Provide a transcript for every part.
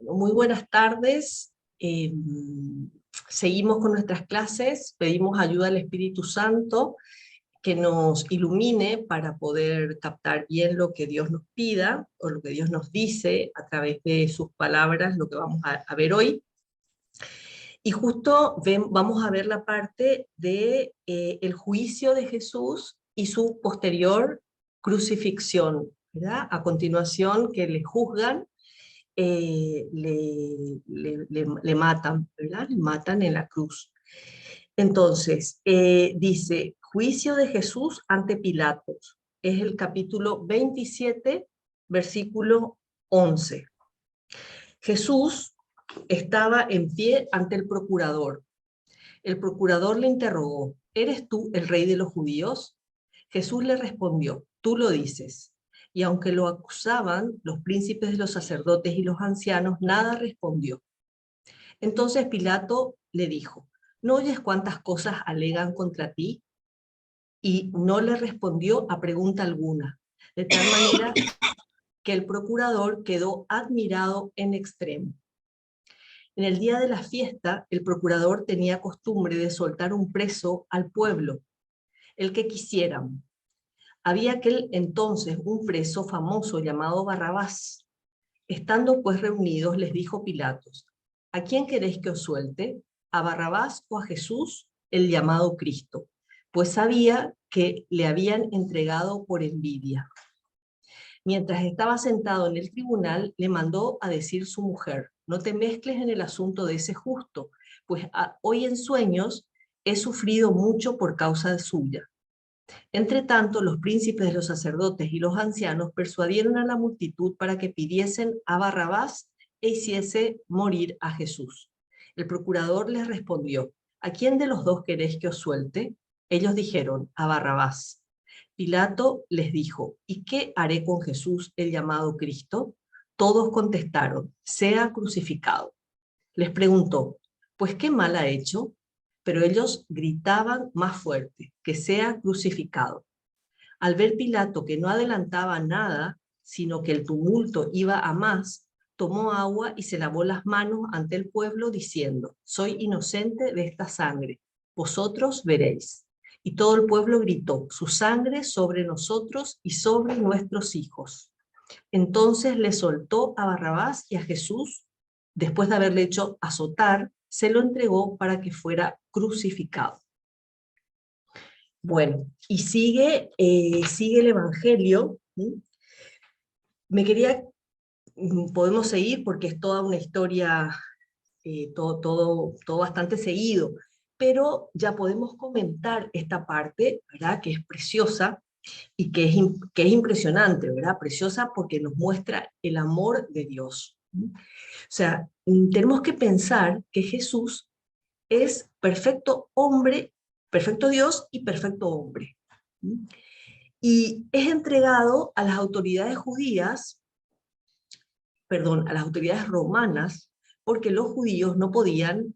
Muy buenas tardes. Seguimos con nuestras clases. Pedimos ayuda al Espíritu Santo que nos ilumine para poder captar bien lo que Dios nos pida o lo que Dios nos dice a través de sus palabras, lo que vamos a ver hoy. Y justo vamos a ver la parte de el juicio de Jesús y su posterior crucifixión, ¿verdad? A continuación que le juzgan, le matan, ¿verdad? Le matan en la cruz. Entonces, dice, juicio de Jesús ante Pilatos. Es el capítulo 27, versículo 11. Jesús estaba en pie ante el procurador. El procurador le interrogó, ¿eres tú el rey de los judíos? Jesús le respondió, tú lo dices. Y aunque lo acusaban los príncipes de los sacerdotes y los ancianos, nada respondió. Entonces Pilato le dijo, ¿no oyes cuántas cosas alegan contra ti? Y no le respondió a pregunta alguna, de tal manera que el procurador quedó admirado en extremo. En el día de la fiesta, el procurador tenía costumbre de soltar un preso al pueblo, el que quisieran. Había aquel entonces un preso famoso llamado Barrabás. Estando pues reunidos, les dijo Pilatos, ¿a quién queréis que os suelte? ¿A Barrabás o a Jesús, el llamado Cristo? Pues sabía que le habían entregado por envidia. Mientras estaba sentado en el tribunal, le mandó a decir su mujer, no te mezcles en el asunto de ese justo, pues hoy en sueños he sufrido mucho por causa suya. Entre tanto, los príncipes de los sacerdotes y los ancianos persuadieron a la multitud para que pidiesen a Barrabás e hiciese morir a Jesús. El procurador les respondió, ¿a quién de los dos queréis que os suelte? Ellos dijeron, a Barrabás. Pilato les dijo, ¿y qué haré con Jesús, el llamado Cristo? Todos contestaron, sea crucificado. Les preguntó, ¿pues qué mal ha hecho? Pero ellos gritaban más fuerte, que sea crucificado. Al ver Pilato que no adelantaba nada, sino que el tumulto iba a más, tomó agua y se lavó las manos ante el pueblo diciendo, soy inocente de esta sangre, vosotros veréis. Y todo el pueblo gritó, su sangre sobre nosotros y sobre nuestros hijos. Entonces le soltó a Barrabás y a Jesús, después de haberle hecho azotar, se lo entregó para que fuera crucificado. Bueno, y sigue el Evangelio. Podemos seguir porque es toda una historia, todo bastante seguido, pero ya podemos comentar esta parte, ¿verdad? Que es preciosa y que es impresionante, ¿verdad? Preciosa porque nos muestra el amor de Dios. O sea, tenemos que pensar que Jesús es perfecto hombre, perfecto Dios y perfecto hombre. Y es entregado a las autoridades judías, perdón, a las autoridades romanas, porque los judíos no podían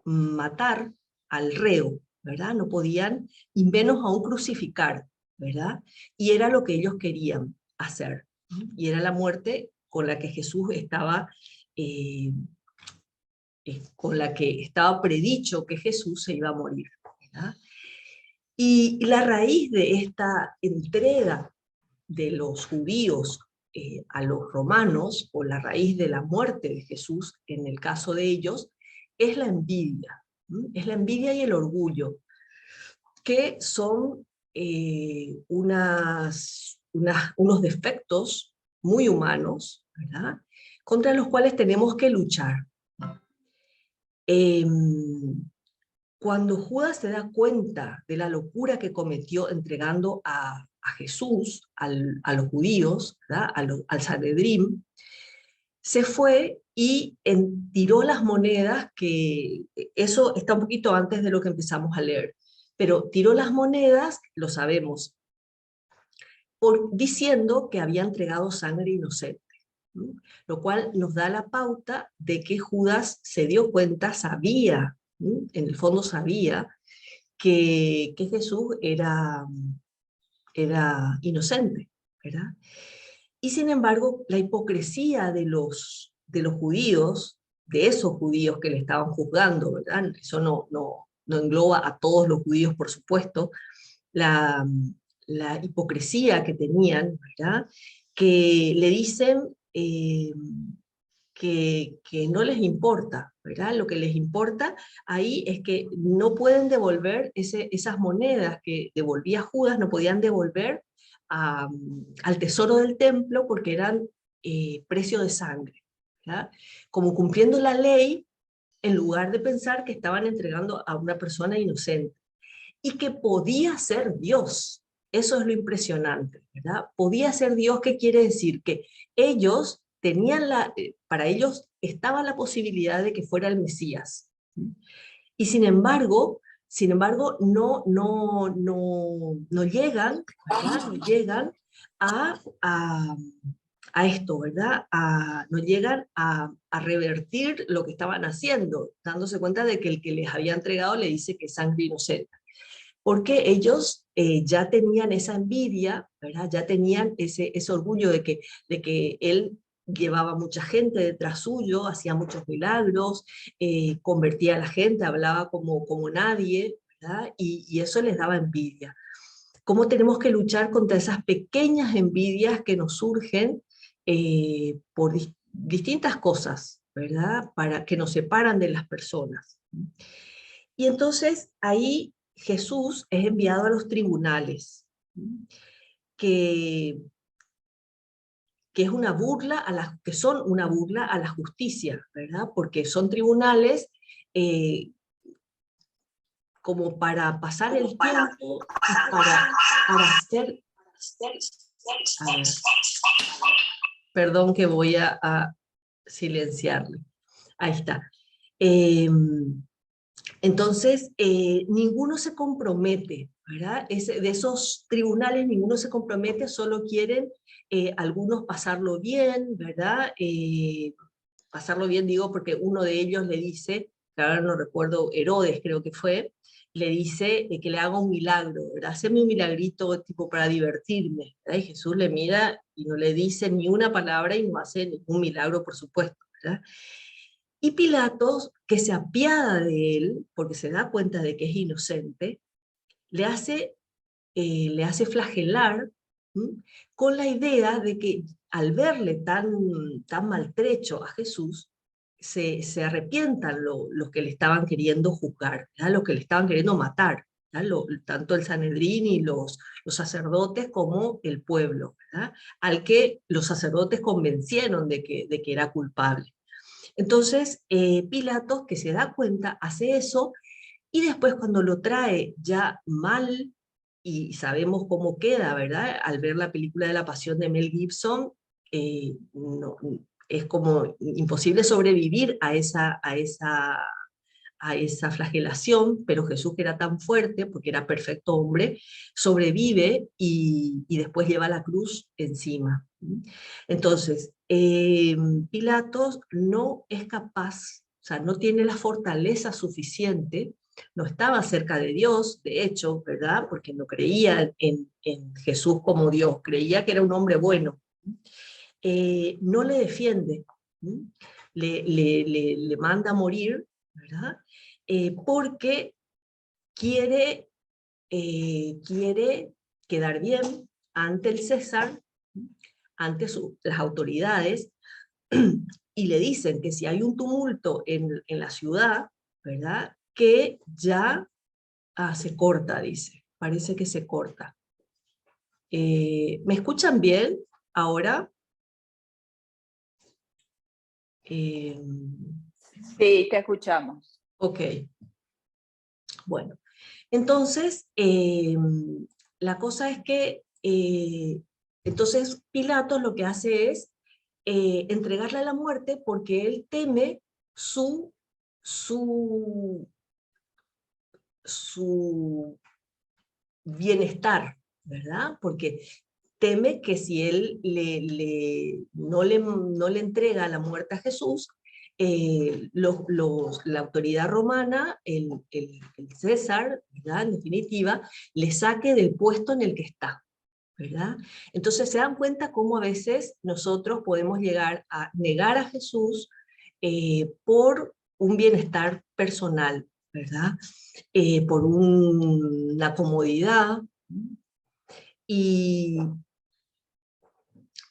matar al reo, ¿verdad? No podían, y menos aún crucificar, ¿verdad? Y era lo que ellos querían hacer. Y era la muerte con la que Jesús estaba, con la que estaba predicho que Jesús se iba a morir, ¿verdad? Y la raíz de esta entrega de los judíos a los romanos, o la raíz de la muerte de Jesús, en el caso de ellos, es la envidia. Es la envidia y el orgullo, que son unos defectos muy humanos, ¿verdad? Contra los cuales tenemos que luchar. Cuando Judas se da cuenta de la locura que cometió entregando a Jesús, a los judíos, al Sanedrín, se fue y tiró las monedas, que eso está un poquito antes de lo que empezamos a leer, pero tiró las monedas, lo sabemos, diciendo que había entregado sangre inocente, ¿no? Lo cual nos da la pauta de que Judas se dio cuenta, sabía, ¿no? En el fondo sabía que Jesús era inocente, ¿verdad? Y sin embargo, la hipocresía de los judíos, de esos judíos que le estaban juzgando, ¿verdad? Eso no engloba a todos los judíos, por supuesto, la, la hipocresía que tenían, ¿verdad? Que le dicen que no les importa, ¿verdad? Lo que les importa ahí es que no pueden devolver esas monedas que devolvía Judas, no podían devolver al tesoro del templo porque eran precio de sangre, ¿verdad? Como cumpliendo la ley en lugar de pensar que estaban entregando a una persona inocente y que podía ser Dios. Eso es lo impresionante, ¿verdad? Podía ser Dios, ¿qué quiere decir? Que ellos tenían para ellos estaba la posibilidad de que fuera el Mesías. Y no llegan, ¿verdad? No llegan a, a, a esto, ¿verdad? No llegan a revertir lo que estaban haciendo, dándose cuenta de que el que les había entregado le dice que es sangre inocente, porque ellos ya tenían esa envidia, ¿verdad? Ya tenían ese orgullo de que él llevaba mucha gente detrás suyo, hacía muchos milagros, convertía a la gente, hablaba como nadie, ¿verdad? Y eso les daba envidia. ¿Cómo tenemos que luchar contra esas pequeñas envidias que nos surgen por distintas cosas, ¿verdad? Para que nos separan de las personas. Y entonces ahí Jesús es enviado a los tribunales, que, es una burla que son una burla a la justicia, ¿verdad? Porque son tribunales eh, como para pasar el tiempo y para hacer... A ver, perdón que voy a silenciarle. Ahí está. Entonces, ninguno se compromete, ¿verdad? De esos tribunales ninguno se compromete, solo quieren algunos pasarlo bien, ¿verdad? Pasarlo bien digo porque uno de ellos le dice, que ahora no recuerdo, Herodes creo que fue, le dice que le haga un milagro, ¿verdad? Haceme un milagrito tipo para divertirme, ¿verdad? Y Jesús le mira y no le dice ni una palabra y no hace ningún milagro, por supuesto, ¿verdad? Y Pilatos, que se apiada de él, porque se da cuenta de que es inocente, le hace flagelar, ¿m? Con la idea de que al verle tan maltrecho a Jesús, se arrepientan los que le estaban queriendo juzgar, ¿verdad? Los que le estaban queriendo matar, tanto el Sanedrín y los sacerdotes como el pueblo, ¿verdad? Al que los sacerdotes convencieron de que era culpable. Entonces, Pilatos, que se da cuenta, hace eso, y después cuando lo trae ya mal, y sabemos cómo queda, ¿verdad? Al ver la película de La Pasión de Mel Gibson, no, es como imposible sobrevivir a esa flagelación, pero Jesús, que era tan fuerte, porque era perfecto hombre, sobrevive y después lleva la cruz encima. Entonces, Pilatos no es capaz, o sea, no tiene la fortaleza suficiente, no estaba cerca de Dios, de hecho, ¿verdad? Porque no creía en Jesús como Dios, creía que era un hombre bueno. No le defiende, le manda a morir, ¿verdad? Porque quiere, quiere quedar bien ante el César, ante las autoridades, y le dicen que si hay un tumulto en la ciudad, ¿verdad? Que ya se corta, dice, parece que se corta. ¿Me escuchan bien ahora? Eh, Sí, te escuchamos. ok, bueno. Entonces, la cosa es que, entonces Pilatos lo que hace es entregarle a la muerte porque él teme su, su bienestar, ¿verdad? Porque teme que si él no le entrega la muerte a Jesús, la autoridad romana, el César, ¿verdad? En definitiva, le saque del puesto en el que está. ¿verdad? Entonces se dan cuenta cómo a veces nosotros podemos llegar a negar a Jesús por un bienestar personal, ¿verdad? Por la comodidad. Y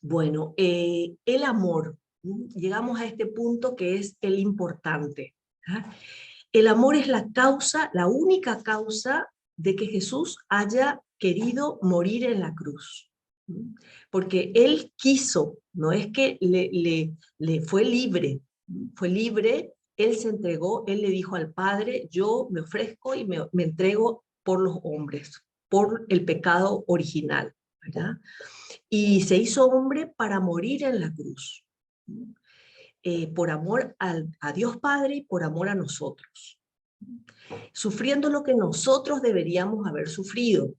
bueno, el amor, llegamos a este punto que es el importante, ¿verdad? El amor es la causa, la única causa de que Jesús haya querido morir en la cruz. Porque Él quiso, no es que le fue libre, fue libre, Él se entregó, Él le dijo al Padre, yo me ofrezco y me entrego por los hombres, por el pecado original, ¿verdad? Y se hizo hombre para morir en la cruz, por amor a Dios Padre y por amor a nosotros, sufriendo lo que nosotros deberíamos haber sufrido.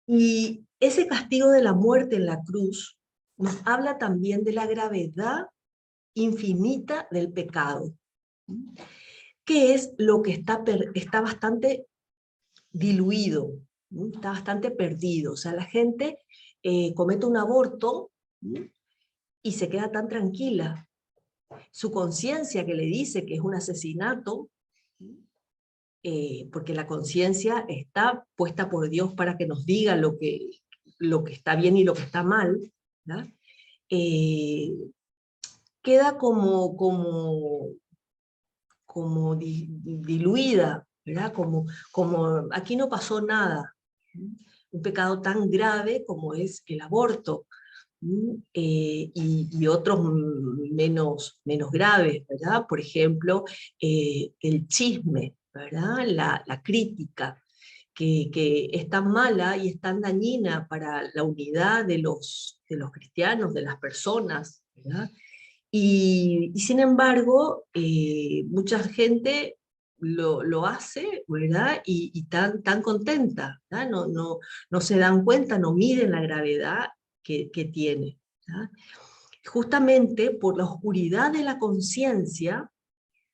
Y ese castigo de la muerte en la cruz nos habla también de la gravedad infinita del pecado, que es lo que está bastante diluido, está bastante perdido. O sea, la gente comete un aborto y se queda tan tranquila. Su conciencia que le dice que es un asesinato, porque la conciencia está puesta por Dios para que nos diga lo que está bien y lo que está mal, ¿verdad? Queda como diluida, ¿verdad? Como aquí no pasó nada. Un pecado tan grave como es el aborto, y otros menos graves, ¿verdad? Por ejemplo, el chisme, ¿verdad? La crítica, que es tan mala y es tan dañina para la unidad de los cristianos, de las personas, ¿verdad? Y sin embargo, mucha gente lo hace, ¿verdad? Y tan contenta, ¿verdad? No se dan cuenta, no miden la gravedad que tiene, ¿verdad? Justamente por la oscuridad de la conciencia,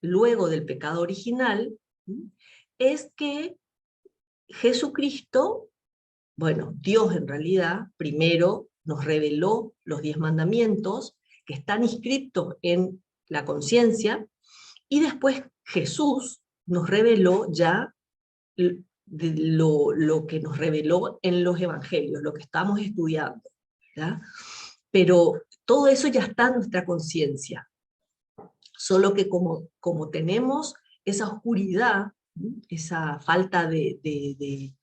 luego del pecado original, es que Jesucristo, bueno, Dios en realidad, primero nos reveló los 10 mandamientos que están inscritos en la conciencia, y después Jesús nos reveló ya lo que nos reveló en los evangelios, lo que estamos estudiando, ¿verdad? Pero todo eso ya está en nuestra conciencia, solo que como tenemos esa oscuridad, esa falta de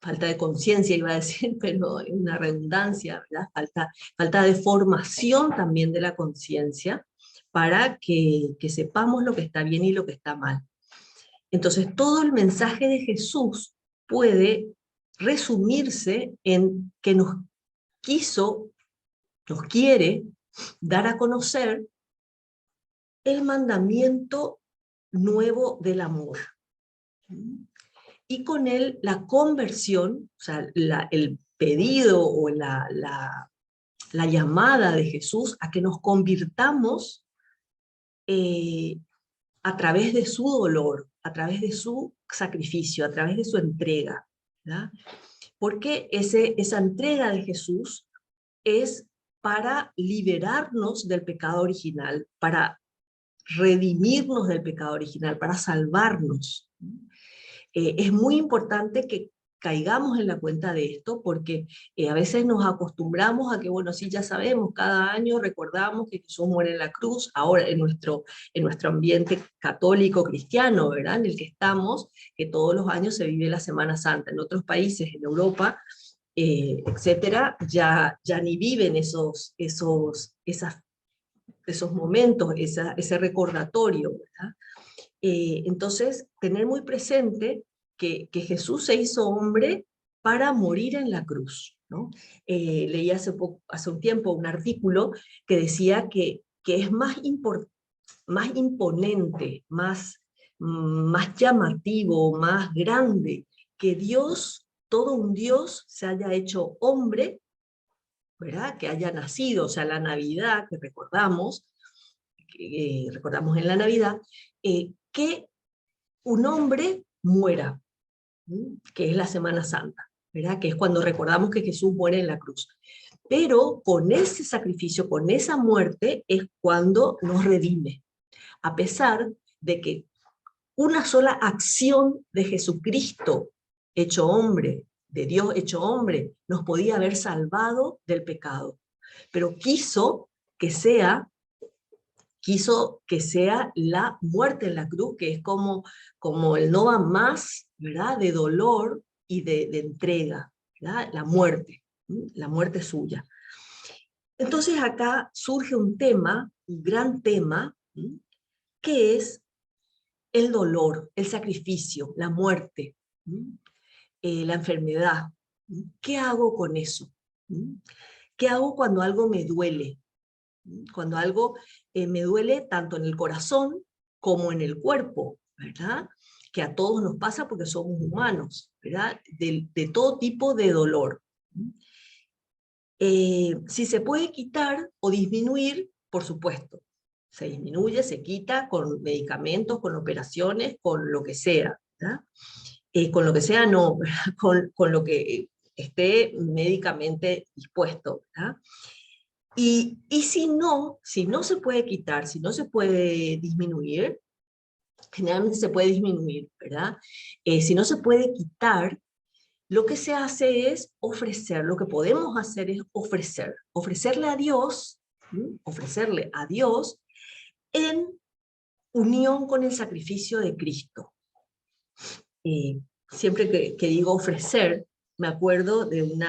falta de conciencia, iba a decir, pero una redundancia, ¿verdad? Falta de formación también de la conciencia para que sepamos lo que está bien y lo que está mal. Entonces, todo el mensaje de Jesús puede resumirse en que nos quiere dar a conocer el mandamiento nuevo del amor. Y con él la conversión, o sea, el pedido o la llamada de Jesús a que nos convirtamos a través de su dolor, a través de su sacrificio, a través de su entrega, ¿verdad? Porque esa entrega de Jesús es para liberarnos del pecado original, para redimirnos del pecado original, para salvarnos. Es muy importante que caigamos en la cuenta de esto, porque a veces nos acostumbramos a que, bueno, sí, ya sabemos, cada año recordamos que Jesús muere en la cruz, ahora en nuestro ambiente católico cristiano, ¿verdad? En el que estamos, que todos los años se vive la Semana Santa. En otros países, en Europa, etcétera, ya ni viven esos momentos, ese recordatorio, ¿verdad? Entonces, tener muy presente que Jesús se hizo hombre para morir en la cruz, ¿no? Leí hace un tiempo un artículo que decía que es más imponente, más llamativo, más grande, que Dios, todo un Dios, se haya hecho hombre, ¿verdad? Que haya nacido, o sea, la Navidad que recordamos en la Navidad, que un hombre muera. que es la Semana Santa, ¿verdad? Que es cuando recordamos que Jesús muere en la cruz. Pero con ese sacrificio, con esa muerte, es cuando nos redime. A pesar de que una sola acción de Jesucristo hecho hombre, de Dios hecho hombre, nos podía haber salvado del pecado. Pero quiso que sea la muerte en la cruz, que es como el no va más, ¿verdad? De dolor y de entrega, ¿verdad? La muerte suya. Entonces acá surge un tema, un gran tema, que es el dolor, el sacrificio, la muerte, la enfermedad. ¿Qué hago con eso? ¿Qué hago cuando algo me duele? Cuando algo me duele tanto en el corazón como en el cuerpo, ¿verdad? Que a todos nos pasa porque somos humanos, ¿verdad? De todo tipo de dolor. Si se puede quitar o disminuir, por supuesto. Se disminuye, se quita con medicamentos, con operaciones, con lo que sea, ¿verdad? Con lo que sea no, con lo que esté médicamente dispuesto, ¿verdad? Y si no se puede quitar, si no se puede disminuir, generalmente se puede disminuir, ¿verdad? Si no se puede quitar, lo que se hace es ofrecer, lo que podemos hacer es ofrecerle a Dios, ofrecerle a Dios en unión con el sacrificio de Cristo. Siempre que digo ofrecer, me acuerdo de un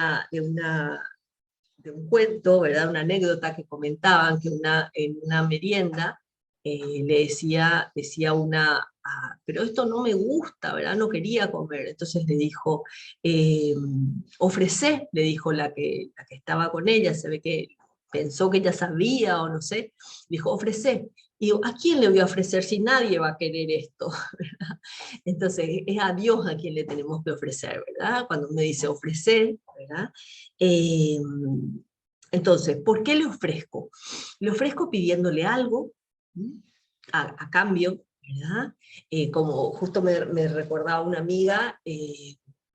cuento, ¿verdad? Una anécdota que comentaban que en una merienda le decía una, pero esto no me gusta, ¿verdad? No quería comer. Entonces le dijo, ofrecé, le dijo la que estaba con ella, se ve que pensó que ella sabía o no sé, dijo, ofrecé. Y digo, ¿a quién le voy a ofrecer si nadie va a querer esto? Entonces es a Dios a quien le tenemos que ofrecer, ¿verdad? Cuando uno dice ofrecer, ¿verdad? Entonces, ¿por qué le ofrezco? Le ofrezco pidiéndole algo a cambio, ¿verdad? Como justo me recordaba una amiga,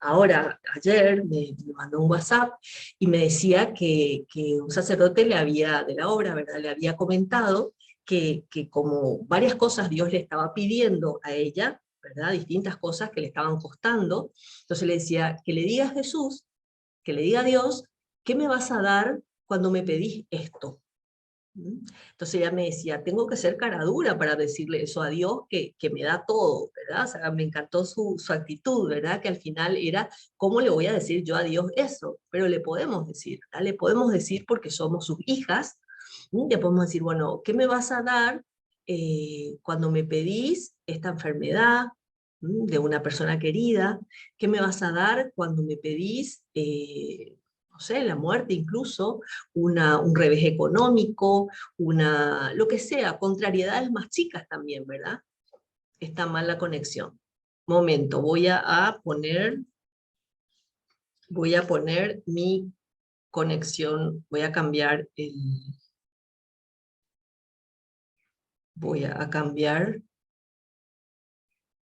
ayer me mandó un WhatsApp y me decía que un sacerdote de la obra, ¿verdad? Le había comentado que como varias cosas Dios le estaba pidiendo a ella, ¿verdad? Distintas cosas que le estaban costando, entonces le decía, que le diga a Jesús, que le diga a Dios, ¿qué me vas a dar cuando me pedís esto? Entonces ella me decía, tengo que ser cara dura para decirle eso a Dios, que me da todo, ¿verdad? O sea, me encantó su actitud, ¿verdad? Que al final era, ¿cómo le voy a decir yo a Dios eso? Pero le podemos decir, ¿verdad? Le podemos decir porque somos sus hijas, le podemos decir, bueno, ¿qué me vas a dar cuando me pedís esta enfermedad de una persona querida? ¿Qué me vas a dar cuando me pedís no sé, la muerte incluso, un revés económico, lo que sea, contrariedades más chicas también, ¿verdad? Está mal la conexión. Momento, voy a poner mi conexión, voy a cambiar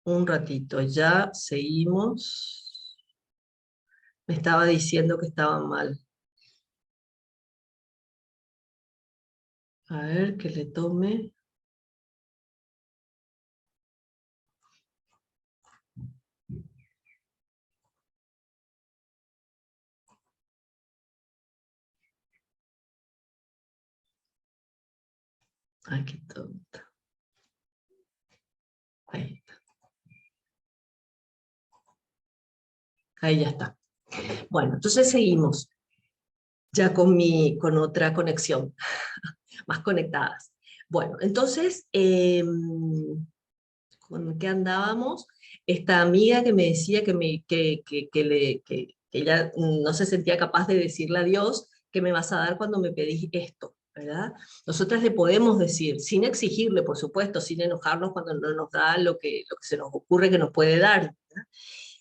un ratito, ya seguimos. Me estaba diciendo que estaba mal. A ver, que le tome. Ay, qué tonta. Ahí está. Ahí ya está. Bueno, entonces seguimos ya con otra conexión, más conectadas. Bueno, entonces, ¿con qué andábamos? Esta amiga que me decía que ella no se sentía capaz de decirle a Dios, ¿qué me vas a dar cuando me pedís esto? ¿Verdad? Nosotras le podemos decir, sin exigirle, por supuesto, sin enojarnos cuando no nos da lo que se nos ocurre que nos puede dar, ¿verdad?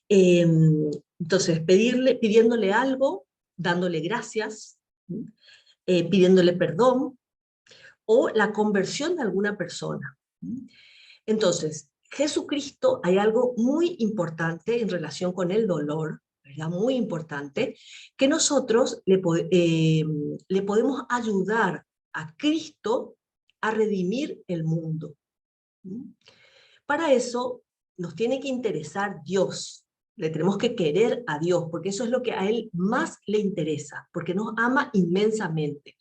Entonces, pidiéndole algo, dándole gracias, pidiéndole perdón, o la conversión de alguna persona. Entonces, Jesucristo, hay algo muy importante en relación con el dolor, ¿verdad? Muy importante, que nosotros le podemos ayudar a Cristo a redimir el mundo. ¿Mm? Para eso nos tiene que interesar Dios, le tenemos que querer a Dios, porque eso es lo que a Él más le interesa, porque nos ama inmensamente.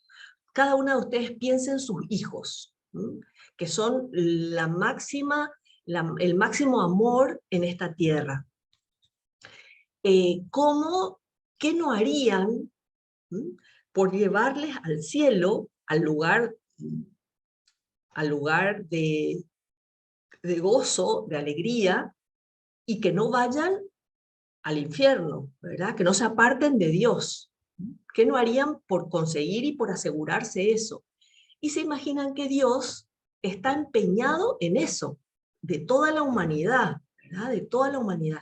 Cada una de ustedes piensa en sus hijos, ¿m? Que son la máxima, el máximo amor en esta tierra. ¿Qué no harían, ¿m? Por llevarles al cielo, al lugar de gozo, de alegría, y que no vayan al infierno, ¿verdad? Que no se aparten de Dios? ¿Qué no harían por conseguir y por asegurarse eso? Y se imaginan que Dios está empeñado en eso, de toda la humanidad, ¿verdad? De toda la humanidad.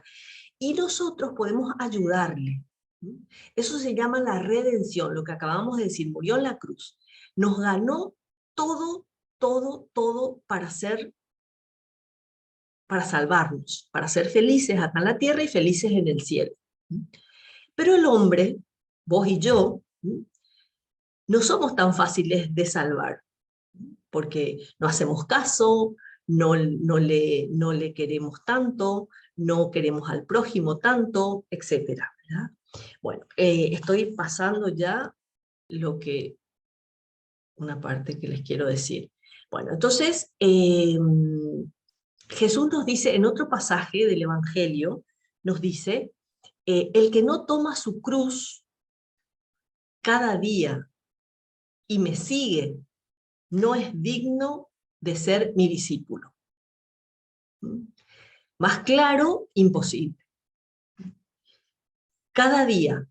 Y nosotros podemos ayudarle. Eso se llama la redención, lo que acabamos de decir, murió en la cruz. Nos ganó todo, todo, todo para salvarnos, para ser felices acá en la tierra y felices en el cielo. Pero el hombre, vos y yo, no somos tan fáciles de salvar, porque no hacemos caso, no le queremos tanto, no queremos al prójimo tanto, etc. ¿verdad? Bueno, estoy pasando ya una parte que les quiero decir. Bueno, entonces, Jesús nos dice, en otro pasaje del Evangelio, nos dice, el que no toma su cruz cada día y me sigue, no es digno de ser mi discípulo. Más claro, imposible. Cada día,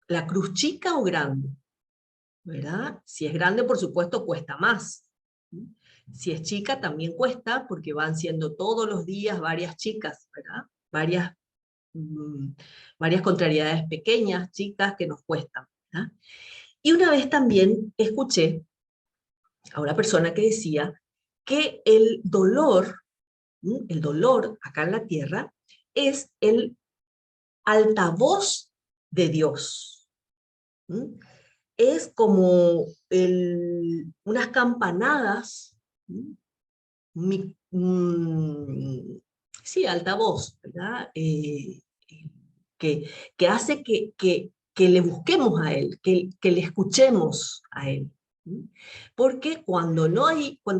la cruz chica o grande, ¿verdad? Si es grande, por supuesto, cuesta más. Si es chica, también cuesta, porque van siendo todos los días varias chicas, ¿verdad? Varias contrariedades pequeñas, chicas, que nos cuestan, ¿verdad? Y una vez también escuché a una persona que decía que el dolor acá en la tierra, es el altavoz de Dios. Es como unas campanadas, sí, altavoz, ¿verdad? Que hace que le busquemos a Él, que le escuchemos a Él. Porque cuando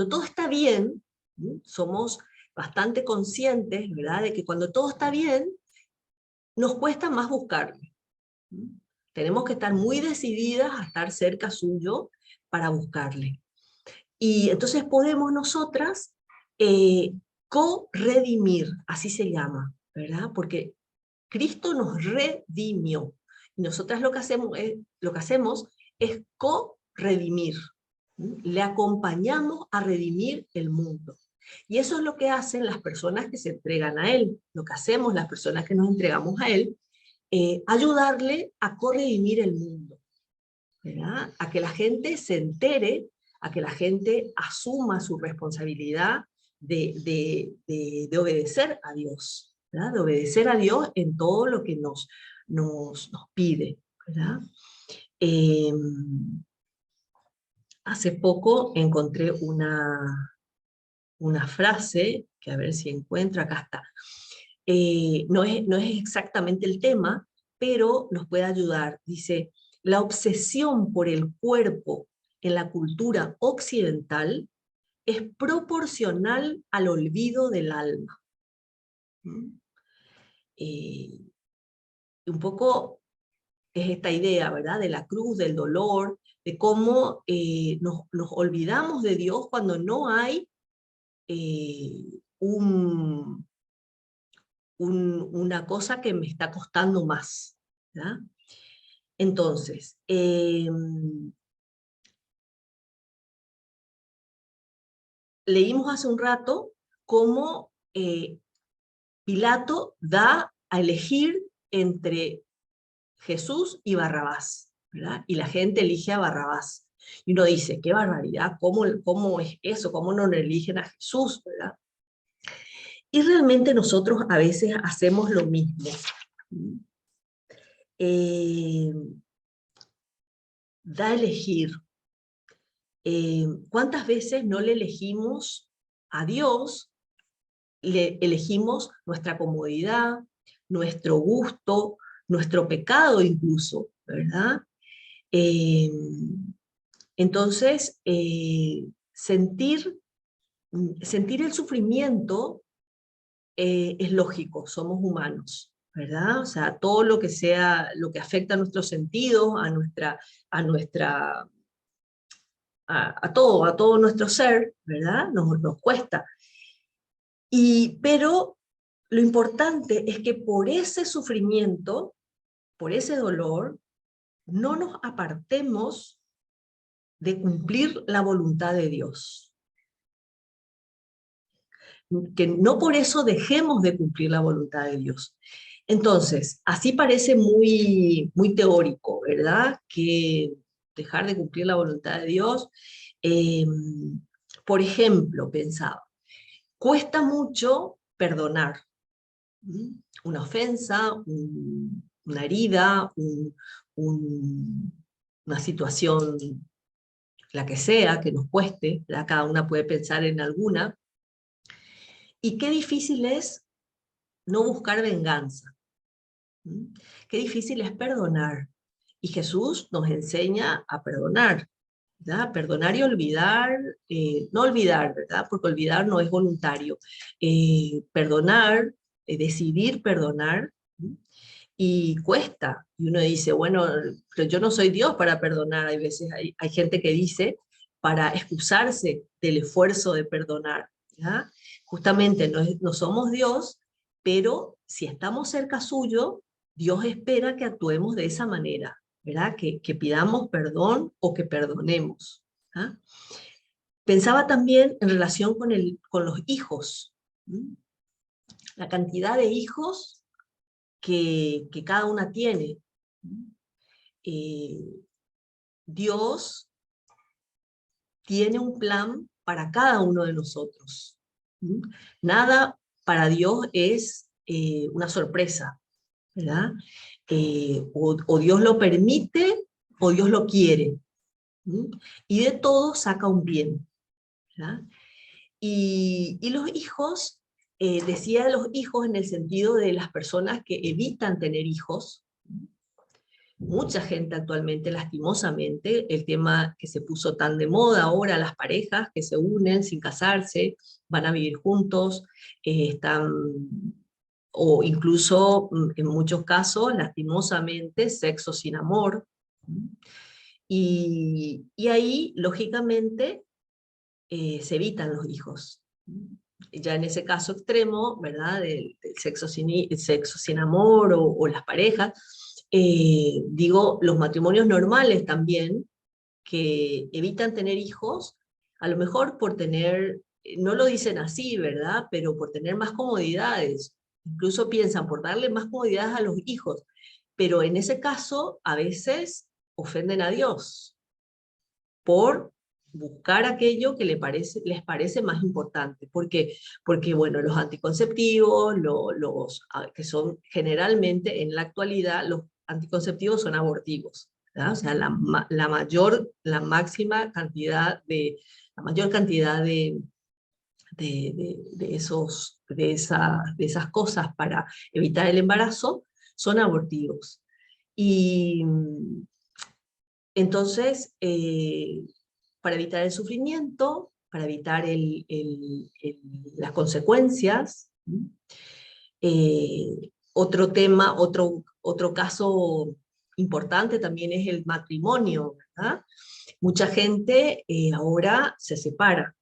todo está bien, somos bastante conscientes, ¿verdad? De que cuando todo está bien, nos cuesta más buscarle. Tenemos que estar muy decididas a estar cerca suyo para buscarle. Y entonces podemos nosotras co-redimir, así se llama, ¿verdad? Porque Cristo nos redimió. Y nosotras lo que hacemos es co-redimir. Le acompañamos a redimir el mundo. Y eso es lo que hacen las personas que se entregan a Él. Lo que hacemos las personas que nos entregamos a Él, ayudarle a corredimir el mundo, ¿verdad? A que la gente se entere, a que la gente asuma su responsabilidad de obedecer a Dios, ¿verdad? De obedecer a Dios en todo lo que nos pide, ¿verdad? Hace poco encontré una frase, que a ver si encuentro, acá está. No es exactamente el tema, pero nos puede ayudar. Dice, la obsesión por el cuerpo en la cultura occidental es proporcional al olvido del alma. Un poco es esta idea, ¿verdad? De la cruz, del dolor, de cómo nos olvidamos de Dios cuando no hay una cosa que me está costando más, ¿verdad? Entonces, leímos hace un rato cómo Pilato da a elegir entre Jesús y Barrabás, ¿verdad? Y la gente elige a Barrabás. Y uno dice, qué barbaridad, ¿cómo es eso? ¿Cómo no le eligen a Jesús, ¿verdad? Y realmente nosotros a veces hacemos lo mismo. Da a elegir. ¿Cuántas veces no le elegimos a Dios? Le elegimos nuestra comodidad, nuestro gusto, nuestro pecado incluso, ¿verdad? Entonces, sentir el sufrimiento es lógico, somos humanos, ¿verdad? O sea, todo lo que sea, lo que afecta a nuestros sentidos, a nuestra, a todo nuestro ser, ¿verdad? Nos cuesta. Pero lo importante es que por ese sufrimiento, por ese dolor, no nos apartemos de cumplir la voluntad de Dios. Que no por eso dejemos de cumplir la voluntad de Dios. Entonces, así parece muy, muy teórico, ¿verdad? Que dejar de cumplir la voluntad de Dios, por ejemplo, pensaba, cuesta mucho perdonar. Una ofensa, una herida, una situación, la que sea, que nos cueste, ¿verdad? Cada una puede pensar en alguna, y qué difícil es no buscar venganza, qué difícil es perdonar, y Jesús nos enseña a perdonar, ¿verdad? Perdonar y olvidar, no olvidar, ¿verdad? Porque olvidar no es voluntario, perdonar, decidir perdonar, y cuesta. Y uno dice, bueno, pero yo no soy Dios para perdonar. Hay veces hay gente que dice para excusarse del esfuerzo de perdonar. ¿Ya? Justamente no somos Dios, pero si estamos cerca suyo, Dios espera que actuemos de esa manera, ¿verdad? Que pidamos perdón o que perdonemos. ¿Ah? Pensaba también en relación con los hijos. La cantidad de hijos que cada una tiene. Dios tiene un plan para cada uno de nosotros. Nada para Dios es una sorpresa, ¿verdad? O Dios lo permite o Dios lo quiere. Y de todo saca un bien, ¿verdad? Y los hijos, decía los hijos en el sentido de las personas que evitan tener hijos. Mucha gente actualmente, lastimosamente, el tema que se puso tan de moda ahora, las parejas que se unen sin casarse, van a vivir juntos, están, o incluso en muchos casos, lastimosamente, sexo sin amor. Y ahí, lógicamente, se evitan los hijos. Ya en ese caso extremo, ¿verdad? Del sexo sin amor o las parejas, digo, los matrimonios normales también, que evitan tener hijos, a lo mejor por tener, no lo dicen así, ¿verdad? Pero por tener más comodidades. Incluso piensan por darle más comodidades a los hijos. Pero en ese caso, a veces ofenden a Dios por buscar aquello que les parece más importante. ¿Por qué? Porque, bueno, los anticonceptivos, que son generalmente en la actualidad, los anticonceptivos son abortivos, ¿verdad? O sea, la máxima cantidad la mayor cantidad de esas cosas para evitar el embarazo son abortivos. Y entonces, para evitar el sufrimiento, para evitar las consecuencias, otro tema, otro caso importante también es el matrimonio, ¿verdad? Mucha gente ahora se separa,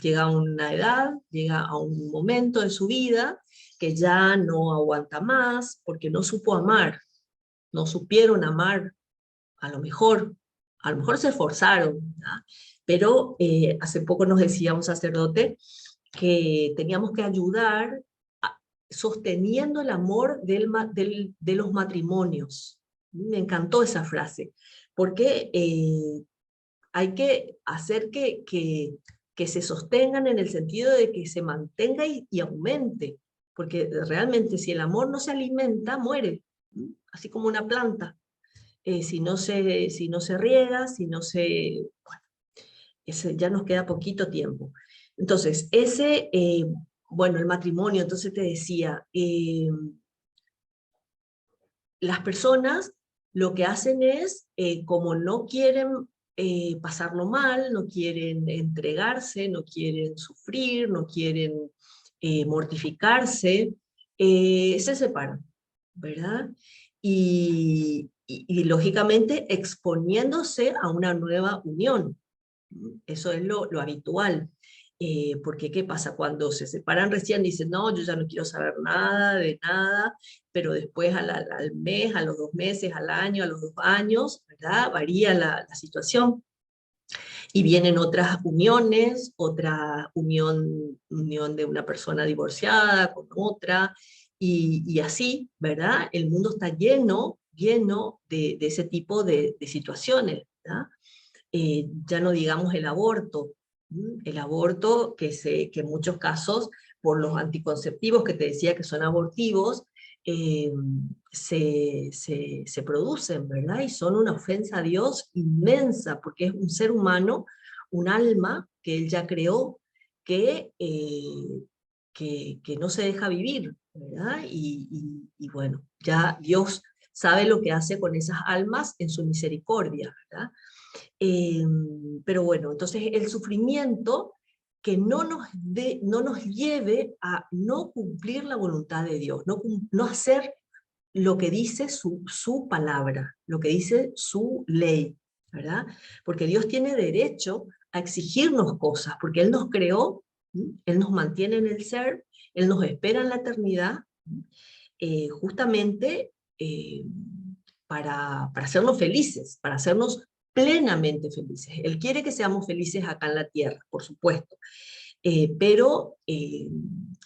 llega a una edad, llega a un momento de su vida que ya no aguanta más porque no supo amar, no supieron amar. A lo mejor se esforzaron, ¿verdad? Pero hace poco nos decía un sacerdote que teníamos que ayudar sosteniendo el amor de los matrimonios. Me encantó esa frase, porque hay que hacer que que se sostengan en el sentido de que se mantenga y aumente, porque realmente si el amor no se alimenta, muere, así como una planta. Si no se riega, si no se... Bueno, ya nos queda poquito tiempo. Entonces, bueno, el matrimonio, entonces te decía, las personas lo que hacen es, como no quieren pasarlo mal, no quieren entregarse, no quieren sufrir, no quieren mortificarse, se separan, ¿verdad? Y lógicamente exponiéndose a una nueva unión. Eso es lo habitual. Porque ¿qué pasa? Cuando se separan recién dicen, no, yo ya no quiero saber nada de nada, pero después al mes, a los 2 meses, al año, a los 2 años, ¿verdad? Varía la situación. Y vienen otras uniones, otra unión de una persona divorciada con otra, y así, ¿verdad? El mundo está lleno de ese tipo de situaciones, ¿verdad? Ya no digamos el aborto. El aborto que en muchos casos, por los anticonceptivos que te decía que son abortivos, se producen, ¿verdad? Y son una ofensa a Dios inmensa, porque es un ser humano, un alma que Él ya creó, que no se deja vivir, ¿verdad? Y bueno, ya Dios sabe lo que hace con esas almas en su misericordia, ¿verdad? Pero bueno, entonces el sufrimiento que no nos lleve a no cumplir la voluntad de Dios, no hacer lo que dice su palabra, lo que dice su ley, ¿verdad? Porque Dios tiene derecho a exigirnos cosas, porque Él nos creó, Él nos mantiene en el ser, Él nos espera en la eternidad, justamente para hacernos felices, para hacernos plenamente felices. Él quiere que seamos felices acá en la tierra, por supuesto, pero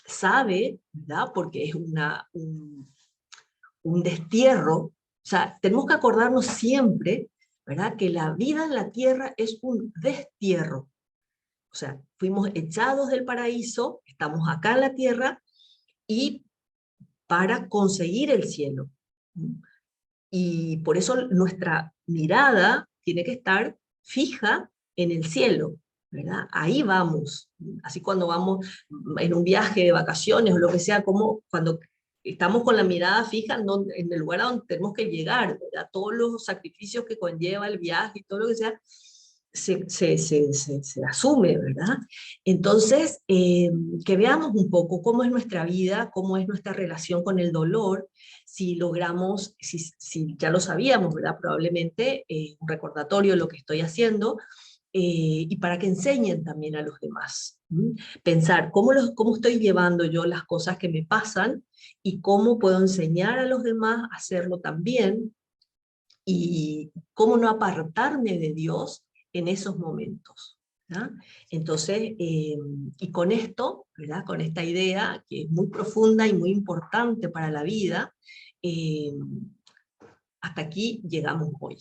sabe, ¿verdad? Porque es un destierro, o sea, tenemos que acordarnos siempre, ¿verdad? Que la vida en la tierra es un destierro. O sea, fuimos echados del paraíso, estamos acá en la tierra y para conseguir el cielo. Y por eso nuestra mirada tiene que estar fija en el cielo, ¿verdad? Ahí vamos. Así cuando vamos en un viaje de vacaciones o lo que sea, como cuando estamos con la mirada fija en el lugar a donde tenemos que llegar, ¿verdad? Todos los sacrificios que conlleva el viaje y todo lo que sea, se asume, ¿verdad? Entonces, que veamos un poco cómo es nuestra vida, cómo es nuestra relación con el dolor, si logramos, si ya lo sabíamos, ¿verdad? Probablemente un recordatorio de lo que estoy haciendo, y para que enseñen también a los demás. Pensar cómo estoy llevando yo las cosas que me pasan y cómo puedo enseñar a los demás a hacerlo también, y cómo no apartarme de Dios en esos momentos, ¿verdad? Entonces, y con esto, ¿verdad? Con esta idea que es muy profunda y muy importante para la vida, hasta aquí llegamos hoy.